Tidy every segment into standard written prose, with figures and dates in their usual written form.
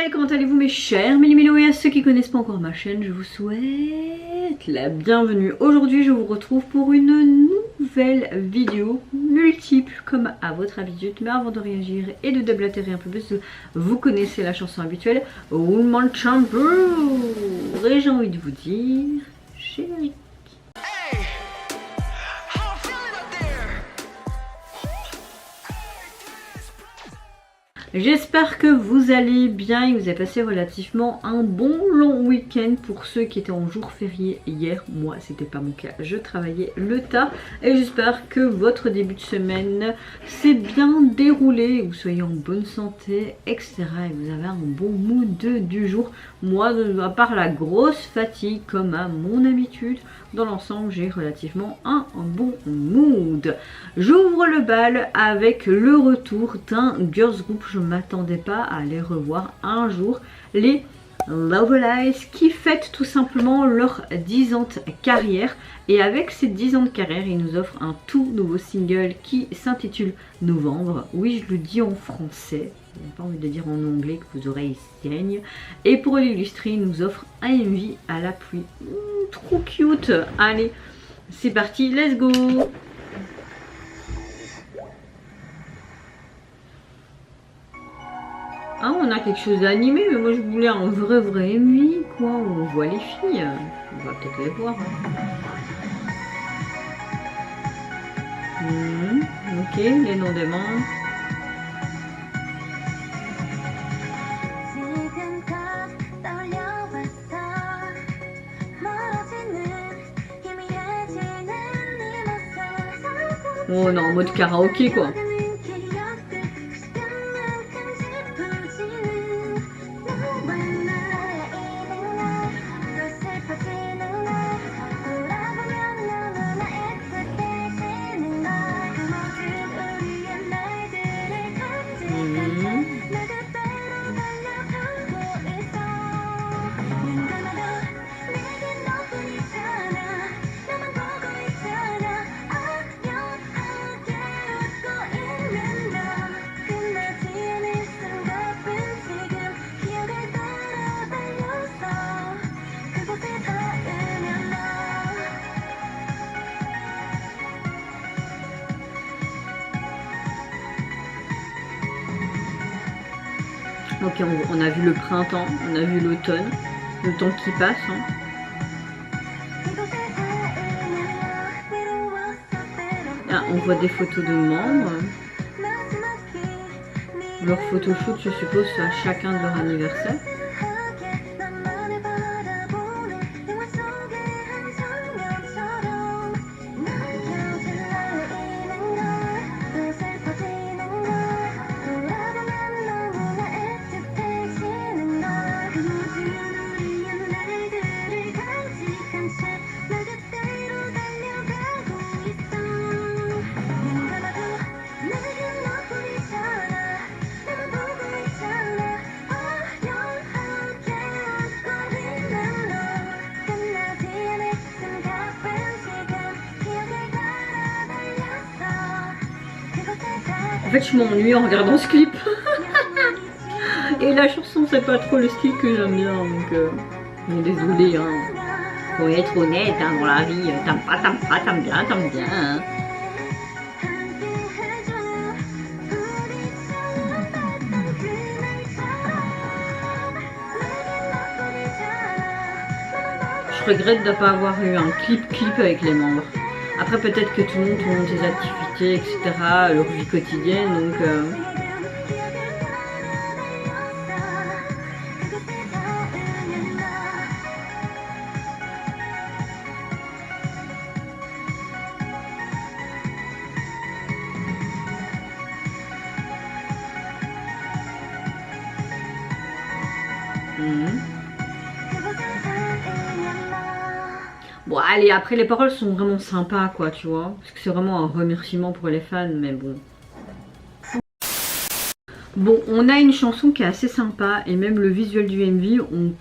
Maëlle, comment allez-vous mes chers Méli-Mélo, et à ceux qui connaissent pas encore ma chaîne, je vous souhaite la bienvenue. Aujourd'hui je vous retrouve pour une nouvelle vidéo multiple comme à votre habitude. Mais avant de réagir et de déblatérer un peu plus, vous connaissez la chanson habituelle Woman Chamber. Et j'ai envie de vous dire générique. J'espère que vous allez bien et que vous avez passé relativement un bon long week-end pour ceux qui étaient en jour férié hier. Moi, c'était pas mon cas, je travaillais le tard et j'espère que votre début de semaine s'est bien déroulé, vous soyez en bonne santé, etc. et vous avez un bon mood du jour. Moi, à part la grosse fatigue comme à mon habitude, dans l'ensemble, j'ai relativement un bon mood. J'ouvre le bal avec le retour d'un girls group. Je ne m'attendais pas à les revoir un jour. Les Lovelyz qui fêtent tout simplement leur 10 ans de carrière. Et avec ces 10 ans de carrière, ils nous offrent un tout nouveau single qui s'intitule Novembre. Oui, je le dis en français. Je n'ai pas envie de dire en anglais que vos oreilles saignent. Et pour l'illustrer, il nous offre un MV à la pluie. Trop cute. Allez, c'est parti, let's go. Ah, on a quelque chose d'animé, mais moi je voulais un vrai MV, quoi. On voit les filles. On va peut-être les voir. Ok, les noms des membres. Oh, on est en mode karaoké, quoi. Ok, on a vu le printemps, on a vu l'automne, le temps qui passe. Ah, on voit des photos de membres. Leur photoshoot, je suppose, à chacun de leur anniversaire. En fait, je m'ennuie en regardant ce clip. Et la chanson, c'est pas trop le style que j'aime bien. Donc, désolé. Hein. Faut être honnête hein, dans la vie. T'aimes pas, t'aimes bien, t'aimes bien. Hein. Je regrette de ne pas avoir eu un clip avec les membres. Après peut-être que tout le monde ont ses activités, etc., leur vie quotidienne, donc... Bon allez, après les paroles sont vraiment sympas quoi, tu vois. Parce que c'est vraiment un remerciement pour les fans, mais bon. Bon, on a une chanson qui est assez sympa et même le visuel du MV, on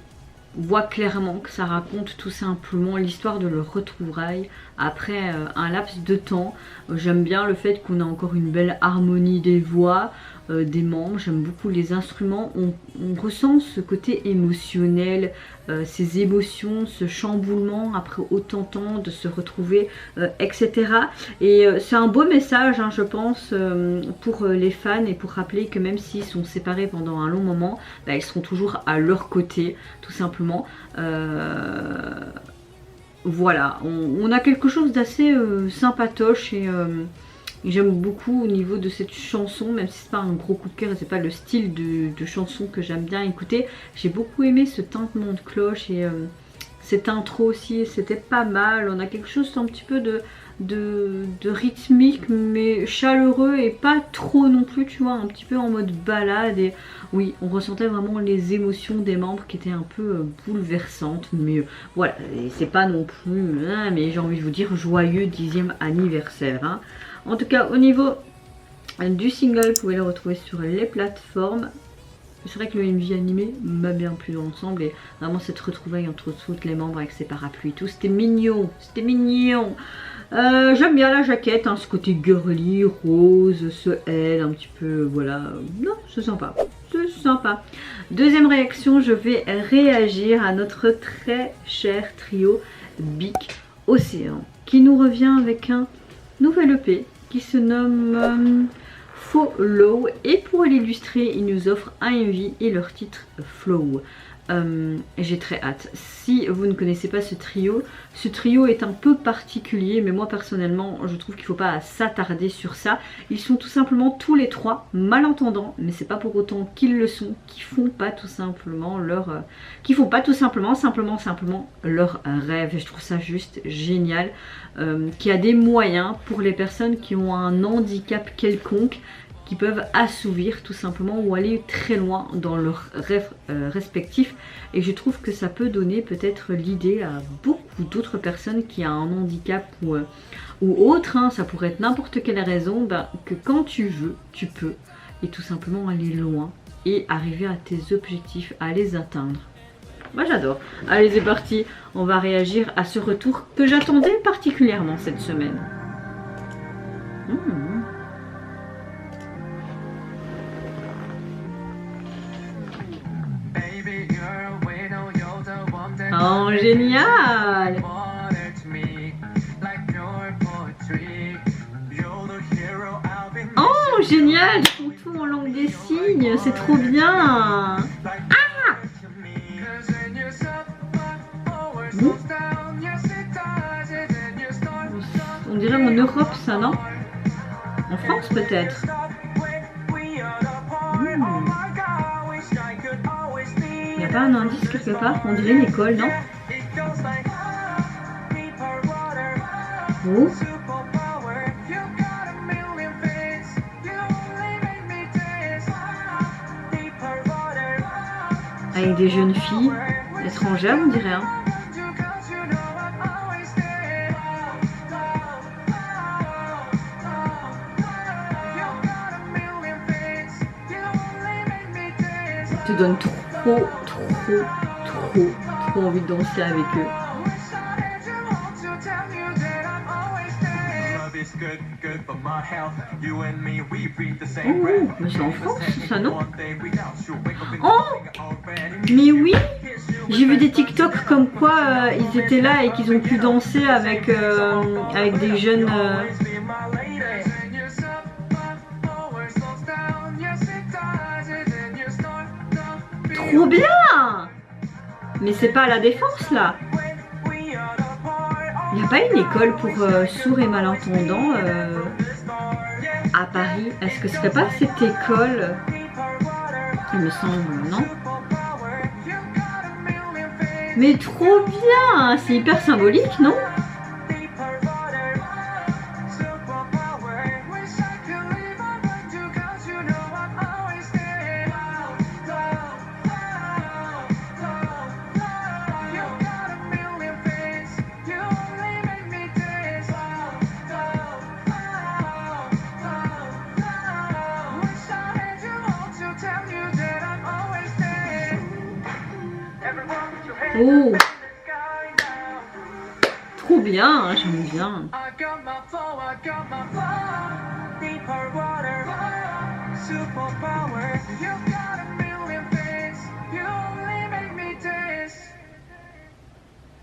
voit clairement que ça raconte tout simplement l'histoire de leur retrouvaille après un laps de temps. J'aime bien le fait qu'on a encore une belle harmonie des voix. des membres, j'aime beaucoup les instruments, on ressent ce côté émotionnel, ces émotions, ce chamboulement après autant de temps de se retrouver, etc. Et c'est un beau message, hein, je pense, pour les fans et pour rappeler que même s'ils sont séparés pendant un long moment, bah, ils seront toujours à leur côté, tout simplement. Voilà, on a quelque chose d'assez sympatoche et j'aime beaucoup au niveau de cette chanson, même si c'est pas un gros coup de cœur et c'est pas le style de chanson que j'aime bien écouter. J'ai beaucoup aimé ce tintement de cloche et cette intro aussi, c'était pas mal. On a quelque chose un petit peu de rythmique mais chaleureux et pas trop non plus, tu vois, un petit peu en mode balade. Et oui, on ressentait vraiment les émotions des membres qui étaient un peu bouleversantes, mais voilà, c'est pas non plus, hein, mais j'ai envie de vous dire joyeux 10e anniversaire, hein. En tout cas, au niveau du single, vous pouvez le retrouver sur les plateformes. C'est vrai que le MV animé m'a bien plu dans l'ensemble et vraiment cette retrouvaille entre toutes les membres avec ses parapluies et tout, c'était mignon, c'était mignon. J'aime bien la jaquette, hein, ce côté girly, rose, ce L, un petit peu, voilà, non, c'est sympa, c'est sympa. Deuxième réaction, je vais réagir à notre très cher trio Big Océan, qui nous revient avec un nouvel EP qui se nomme Follow, et pour l'illustrer, ils nous offrent un MV et leur titre Flow. J'ai très hâte. Si vous ne connaissez pas ce trio est un peu particulier, mais moi personnellement je trouve qu'il ne faut pas s'attarder sur ça. Ils sont tout simplement tous les trois malentendants, mais c'est pas pour autant qu'ils le sont, qui font pas tout simplement leur simplement leur rêve. Et je trouve ça juste génial, qu'il y a des moyens pour les personnes qui ont un handicap quelconque, qui peuvent assouvir tout simplement ou aller très loin dans leurs rêves respectifs. Et je trouve que ça peut donner peut-être l'idée à beaucoup d'autres personnes qui ont un handicap ou autre, hein, ça pourrait être n'importe quelle raison, que quand tu veux, tu peux, et tout simplement aller loin et arriver à tes objectifs, à les atteindre. Moi j'adore. Allez, c'est parti, on va réagir à ce retour que j'attendais particulièrement cette semaine. Oh, génial! Oh, génial! Ils font tout en langue des signes, c'est trop bien! Ah! On dirait en Europe, ça, non? En France, peut-être? Il n'y a pas un indice quelque part? On dirait une école, non? Oh. Avec des jeunes filles étrangères, on dirait, hein. Te donne trop envie de danser avec eux. Oh, mais c'est en France, ça, non? Oh, mais oui, j'ai vu des TikTok comme quoi ils étaient là et qu'ils ont pu danser avec des jeunes. Trop bien! Mais c'est pas à la Défense là? Il n'y a pas une école pour sourds et malentendants à Paris? Est-ce que ce serait pas cette école? Il me semble, non? Mais trop bien! C'est hyper symbolique, non? Oh, trop bien, j'aime bien.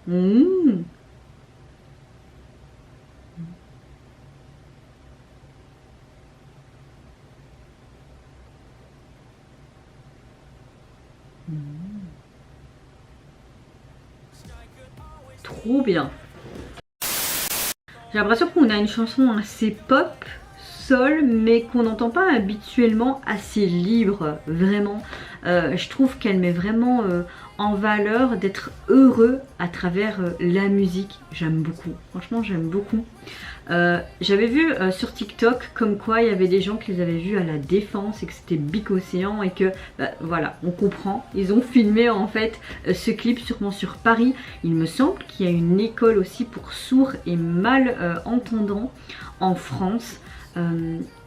Mmh. Trop bien. J'ai l'impression qu'on a une chanson assez pop, soul, mais qu'on n'entend pas habituellement, assez libre, vraiment. Je trouve qu'elle met vraiment en valeur d'être heureux à travers la musique. J'aime beaucoup, franchement j'aime beaucoup. J'avais vu sur TikTok comme quoi il y avait des gens qui les avaient vus à la Défense et que c'était Big Océan et que voilà, on comprend. Ils ont filmé en fait ce clip sûrement sur Paris. Il me semble qu'il y a une école aussi pour sourds et malentendants en France.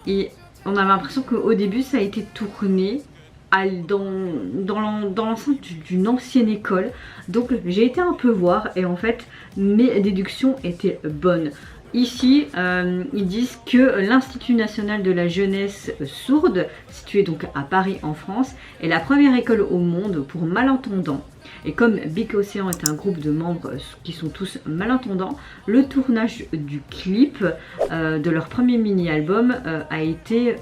Et on avait l'impression qu'au début ça a été tourné dans l'enceinte d'une ancienne école. Donc j'ai été un peu voir et en fait mes déductions étaient bonnes. Ici, ils disent que l'Institut national de la jeunesse sourde, situé donc à Paris en France, est la première école au monde pour malentendants. Et comme Big Océan est un groupe de membres qui sont tous malentendants, le tournage du clip de leur premier mini-album a été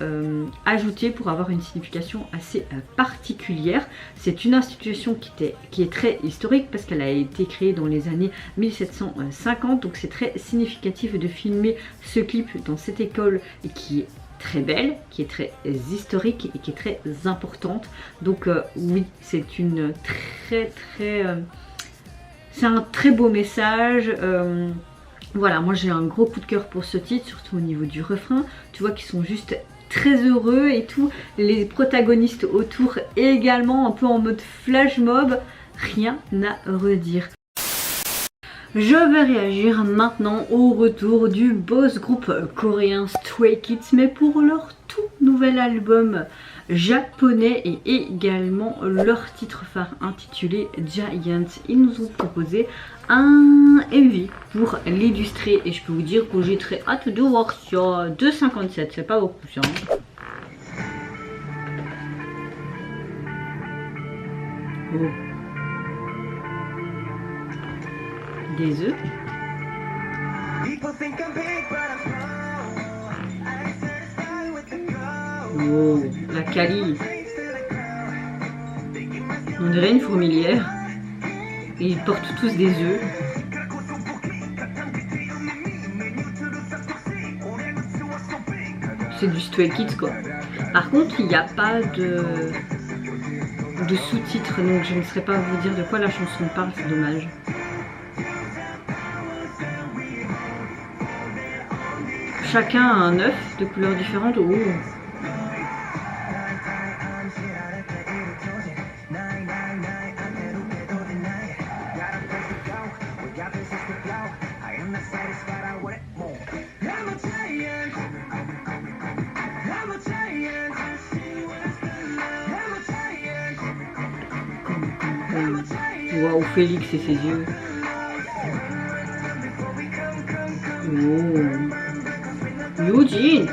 ajouté pour avoir une signification assez particulière. C'est une institution qui est très historique parce qu'elle a été créée dans les années 1750, donc c'est très significatif de filmer ce clip dans cette école qui est très belle, qui est très historique et qui est très importante. Donc oui, c'est une c'est un très beau message. Voilà, moi j'ai un gros coup de cœur pour ce titre, surtout au niveau du refrain. Tu vois qu'ils sont juste très heureux et tout. Les protagonistes autour également un peu en mode flash mob. Rien à redire. Je vais réagir maintenant au retour du boss groupe coréen Stray Kids, mais pour leur tout nouvel album japonais et également leur titre phare intitulé Giant. Ils nous ont proposé un MV pour l'illustrer et je peux vous dire que j'ai très hâte de voir ça. 2,57, c'est pas beaucoup ça. Oh. Des œufs. Oh, la Cali. On dirait une fourmilière. Et ils portent tous des œufs. C'est du Stray Kids quoi. Par contre, il n'y a pas de sous-titres, donc je ne saurais pas vous dire de quoi la chanson parle, c'est dommage. Chacun a un œuf de couleurs différentes. Oh. Waouh, Félix et ses yeux. Oh. Eugene.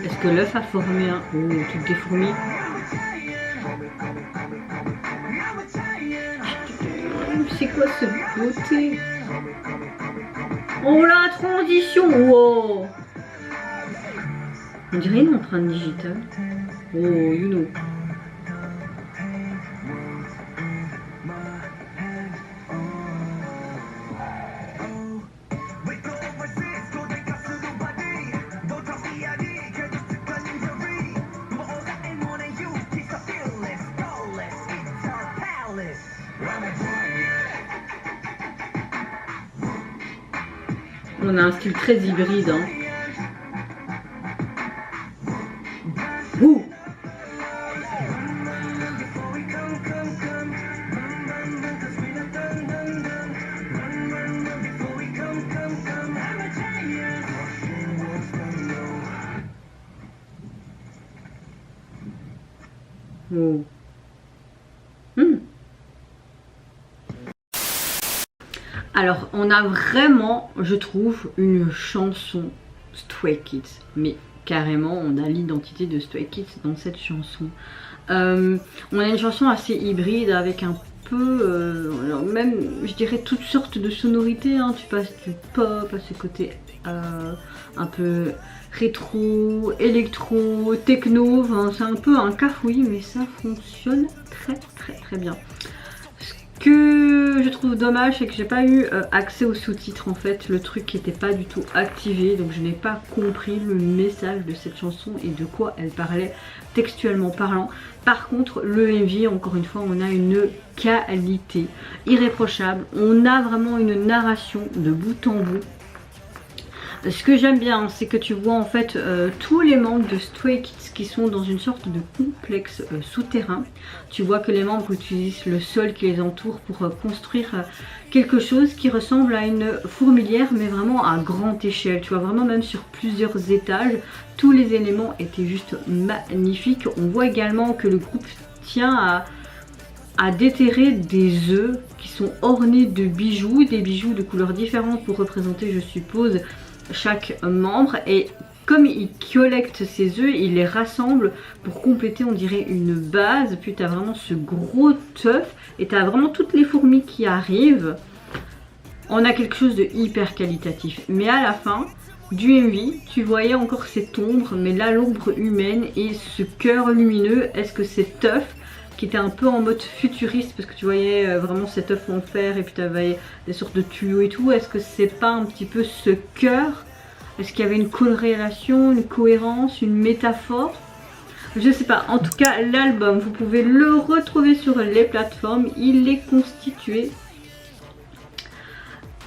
Est-ce que l'œuf a formé un... Oh, toutes des fourmis. C'est quoi cette beauté? Oh la transition. Wow. On dirait une empreinte digitale. Oh, you know. on a un style très hybride. Hein. Ouh. Oh. Alors, on a vraiment, je trouve, une chanson Stray Kids. Mais carrément, on a l'identité de Stray Kids dans cette chanson. On a une chanson assez hybride avec un peu, même, je dirais, toutes sortes de sonorités. Hein. Tu passes du pop à ce côté un peu rétro, électro, techno. Enfin, c'est un peu un cafouillis, mais ça fonctionne très bien. Ce que je trouve dommage, c'est que j'ai pas eu accès aux sous-titres en fait, le truc qui n'était pas du tout activé, donc je n'ai pas compris le message de cette chanson et de quoi elle parlait textuellement parlant. Par contre, le MV, encore une fois, on a une qualité irréprochable, on a vraiment une narration de bout en bout. Ce que j'aime bien, c'est que tu vois en fait tous les membres de Stray Kids qui sont dans une sorte de complexe souterrain. Tu vois que les membres utilisent le sol qui les entoure pour construire quelque chose qui ressemble à une fourmilière, mais vraiment à grande échelle. Tu vois, vraiment même sur plusieurs étages. Tous les éléments étaient juste magnifiques. On voit également que le groupe tient à déterrer des œufs qui sont ornés de bijoux, des bijoux de couleurs différentes pour représenter, je suppose, chaque membre, et comme il collecte ces œufs, il les rassemble pour compléter, on dirait, une base. Puis tu as vraiment ce gros teuf et tu as vraiment toutes les fourmis qui arrivent. On a quelque chose de hyper qualitatif, mais à la fin du MV, tu voyais encore cette ombre, mais là l'ombre humaine et ce cœur lumineux. Est-ce que cet œuf qui était un peu en mode futuriste, parce que tu voyais vraiment cet œuf en fer et puis tu avais des sortes de tuyaux et tout, est-ce que c'est pas un petit peu ce cœur? Est-ce qu'il y avait une corrélation, une cohérence, une métaphore? Je sais pas. En tout cas, l'album, vous pouvez le retrouver sur les plateformes. Il est constitué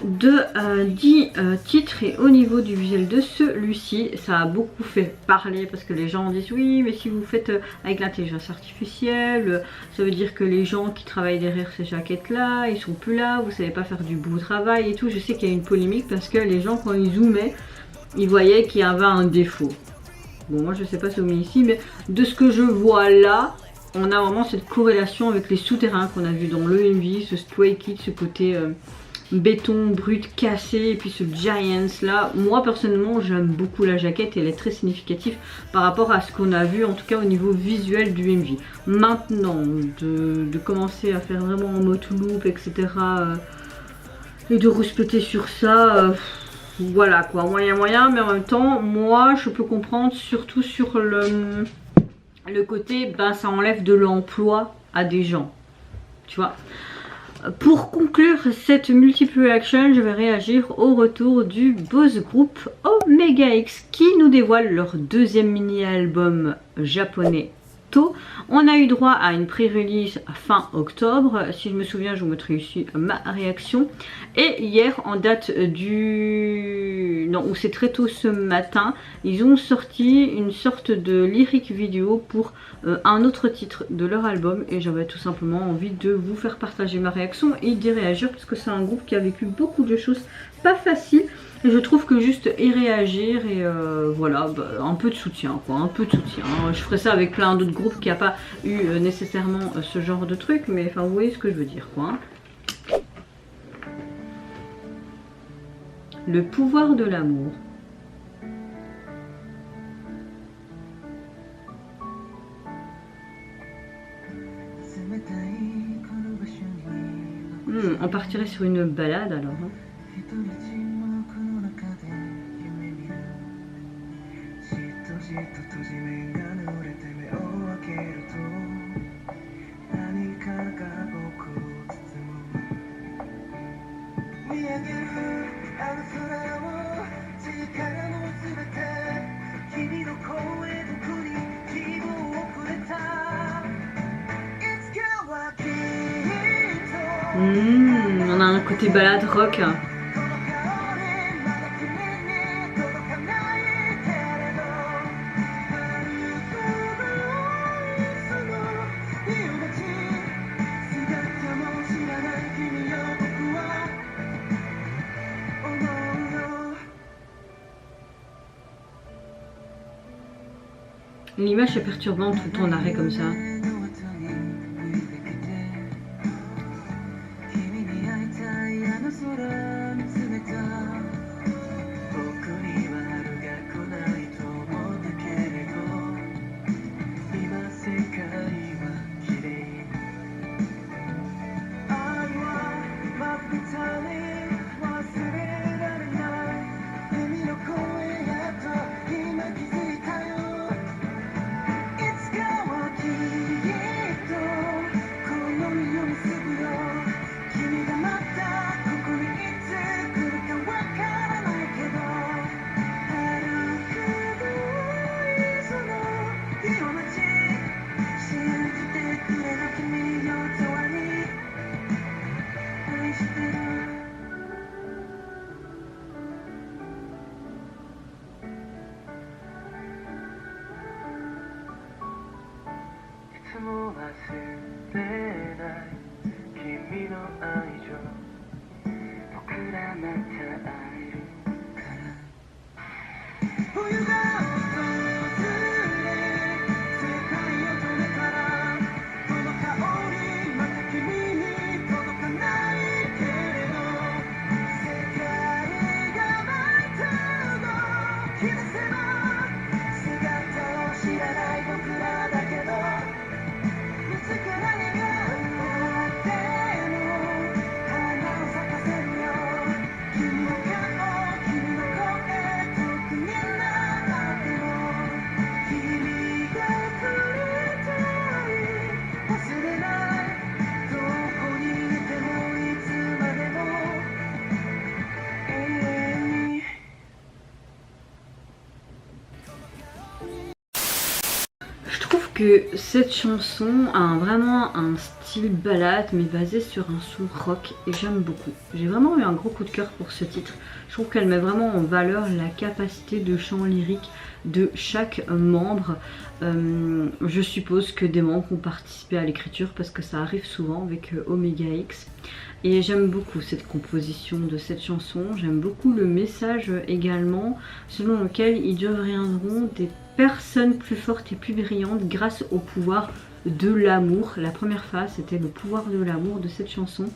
de 10 titres, et au niveau du visuel de celui-ci, ça a beaucoup fait parler parce que les gens disent oui, mais si vous faites avec l'intelligence artificielle, ça veut dire que les gens qui travaillent derrière ces jaquettes là, ils sont plus là, vous savez pas faire du beau travail et tout. Je sais qu'il y a une polémique parce que les gens, quand ils zoomaient, ils voyaient qu'il y avait un défaut. Bon, moi je sais pas si on met ici, mais de ce que je vois là, on a vraiment cette corrélation avec les souterrains qu'on a vu dans le MV, ce Stray Kids, ce côté béton brut cassé, et puis ce Giants là. Moi personnellement j'aime beaucoup la jaquette et elle est très significative par rapport à ce qu'on a vu, en tout cas au niveau visuel du MV. Maintenant de commencer à faire vraiment en mode loop, etc. Et de rouspéter sur ça, voilà quoi, moyen, mais en même temps moi je peux comprendre, surtout sur le côté, ben ça enlève de l'emploi à des gens, tu vois. Pour conclure cette multiple action, je vais réagir au retour du boss group Omega X qui nous dévoile leur deuxième mini-album japonais To. On a eu droit à une pré-release fin octobre. Si je me souviens, je vous mettrai ici ma réaction. Et hier, en date du... non, ou c'est très tôt ce matin, ils ont sorti une sorte de lyric vidéo pour un autre titre de leur album. Et j'avais tout simplement envie de vous faire partager ma réaction et d'y réagir parce que c'est un groupe qui a vécu beaucoup de choses pas faciles. Et je trouve que juste y réagir et voilà, bah, un peu de soutien quoi, un peu de soutien. Je ferai ça avec plein d'autres groupes qui n'ont pas eu nécessairement ce genre de truc, mais enfin vous voyez ce que je veux dire quoi. Le pouvoir de l'amour. On partirait sur une balade alors. Hein. On a un côté balade rock. L'image est perturbante, tout le temps en arrêt comme ça. Que cette chanson a vraiment un style ballade mais basé sur un son rock et j'aime beaucoup. J'ai vraiment eu un gros coup de cœur pour ce titre. Je trouve qu'elle met vraiment en valeur la capacité de chant lyrique de chaque membre. Je suppose que des membres ont participé à l'écriture parce que ça arrive souvent avec Omega X. Et j'aime beaucoup cette composition de cette chanson, j'aime beaucoup le message également, selon lequel ils deviendront des personnes plus fortes et plus brillantes grâce au pouvoir de l'amour. La première phase, c'était le pouvoir de l'amour de cette chanson,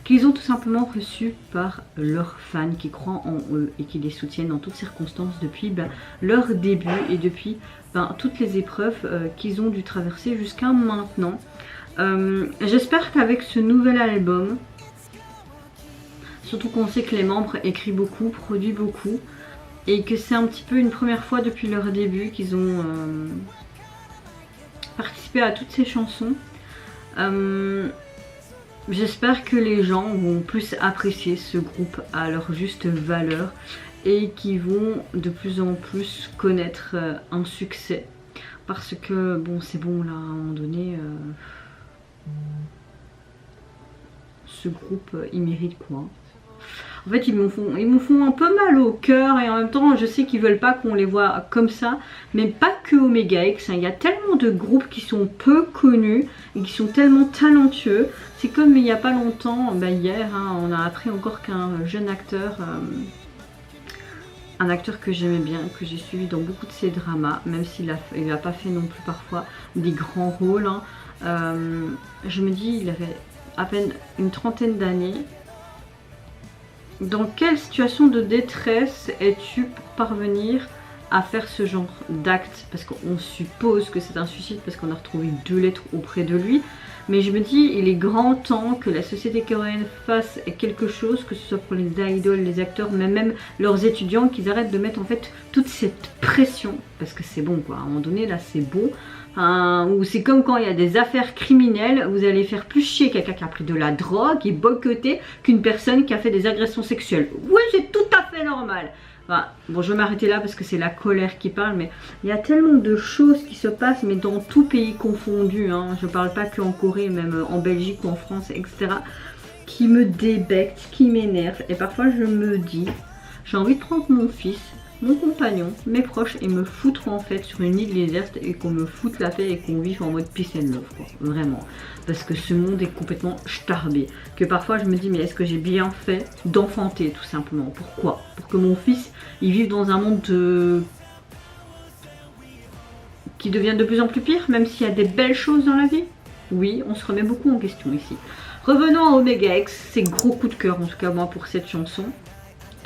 qu'ils ont tout simplement reçu par leurs fans qui croient en eux et qui les soutiennent en toutes circonstances depuis leur début et depuis toutes les épreuves qu'ils ont dû traverser jusqu'à maintenant. J'espère qu'avec ce nouvel album, surtout qu'on sait que les membres écrivent beaucoup, produisent beaucoup, et que c'est un petit peu une première fois depuis leur début qu'ils ont participé à toutes ces chansons. J'espère que les gens vont plus apprécier ce groupe à leur juste valeur et qu'ils vont de plus en plus connaître un succès. Parce que bon, c'est bon là, à un moment donné, ce groupe il mérite quoi. En fait, ils me font un peu mal au cœur et en même temps, je sais qu'ils veulent pas qu'on les voit comme ça. Mais pas que Omega X, hein. Il y a tellement de groupes qui sont peu connus et qui sont tellement talentueux. C'est comme il n'y a pas longtemps, hier, hein, on a appris encore qu'un jeune acteur, un acteur que j'aimais bien, que j'ai suivi dans beaucoup de ses dramas, même s'il n'a pas fait non plus parfois des grands rôles. Hein. Je me dis, il avait à peine une trentaine d'années. Dans quelle situation de détresse es-tu pour parvenir à faire ce genre d'acte? Parce qu'on suppose que c'est un suicide parce qu'on a retrouvé 2 lettres auprès de lui. Mais je me dis, il est grand temps que la société coréenne fasse quelque chose, que ce soit pour les idoles, les acteurs, mais même leurs étudiants, qu'ils arrêtent de mettre en fait toute cette pression. Parce que c'est bon quoi, à un moment donné là c'est bon. Ou c'est comme quand il y a des affaires criminelles, vous allez faire plus chier quelqu'un qui a pris de la drogue et boycotter qu'une personne qui a fait des agressions sexuelles. Oui, c'est tout à fait normal. Bon, je vais m'arrêter là parce que c'est la colère qui parle, mais il y a tellement de choses qui se passent, mais dans tout pays confondu, hein, je parle pas qu'en Corée, même en Belgique ou en France, etc., qui me débectent, qui m'énervent, et parfois je me dis, j'ai envie de prendre mon fils, mon compagnon, mes proches et me foutre en fait sur une île déserte et qu'on me foute la paix et qu'on vive en mode peace and love quoi, vraiment, parce que ce monde est complètement starbé, que parfois je me dis mais est-ce que j'ai bien fait d'enfanter tout simplement, pourquoi? Pour que mon fils il vive dans un monde qui deviennent de plus en plus pires, même s'il y a des belles choses dans la vie? Oui, on se remet beaucoup en question ici. Revenons à Omega X, c'est gros coup de cœur en tout cas moi pour cette chanson.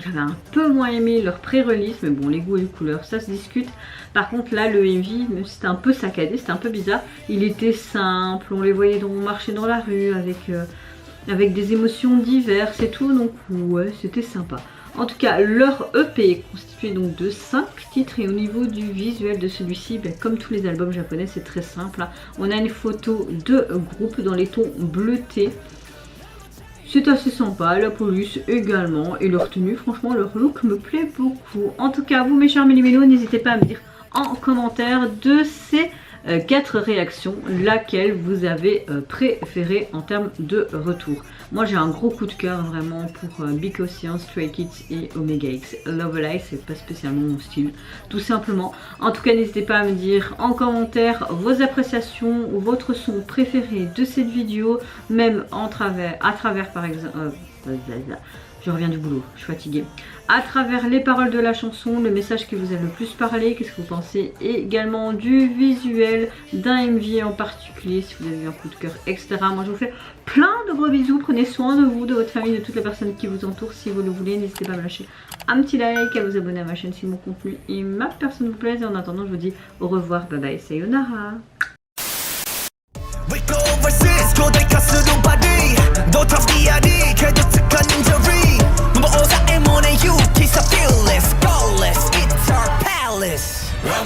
J'avais un peu moins aimé leur pré-release, mais bon, les goûts et les couleurs, ça se discute. Par contre, là, le MV, c'était un peu saccadé, c'était un peu bizarre. Il était simple, on les voyait marcher dans la rue avec des émotions diverses et tout, donc ouais, c'était sympa. En tout cas, leur EP est constitué donc de 5 titres et au niveau du visuel de celui-ci, ben, comme tous les albums japonais, c'est très simple. On a une photo de groupe dans les tons bleutés. C'est assez sympa, la police également, et leur tenue, franchement, leur look me plaît beaucoup. En tout cas, vous mes chers mélimélos, n'hésitez pas à me dire en commentaire de ces 4 réactions, laquelle vous avez préférée en termes de retour. Moi j'ai un gros coup de cœur vraiment pour Big Ocean, Stray Kids et Omega X. Love Alive, c'est pas spécialement mon style, tout simplement. En tout cas, n'hésitez pas à me dire en commentaire vos appréciations ou votre son préféré de cette vidéo, même à travers par exemple... je reviens du boulot, je suis fatiguée. À travers les paroles de la chanson, le message qui vous a le plus parlé, qu'est-ce que vous pensez également du visuel, d'un MV en particulier, si vous avez eu un coup de cœur, etc. Moi je vous fais plein de gros bisous, prenez soin de vous, de votre famille, de toutes les personnes qui vous entourent. Si vous le voulez, n'hésitez pas à me lâcher un petit like, à vous abonner à ma chaîne si mon contenu et ma personne vous plaisent. Et en attendant, je vous dis au revoir, bye bye, sayonara. No tough DRD, 걔도 특한 injury. 뭐 오사의 모내 you, kiss a fearless, flawless, it's our palace. Well,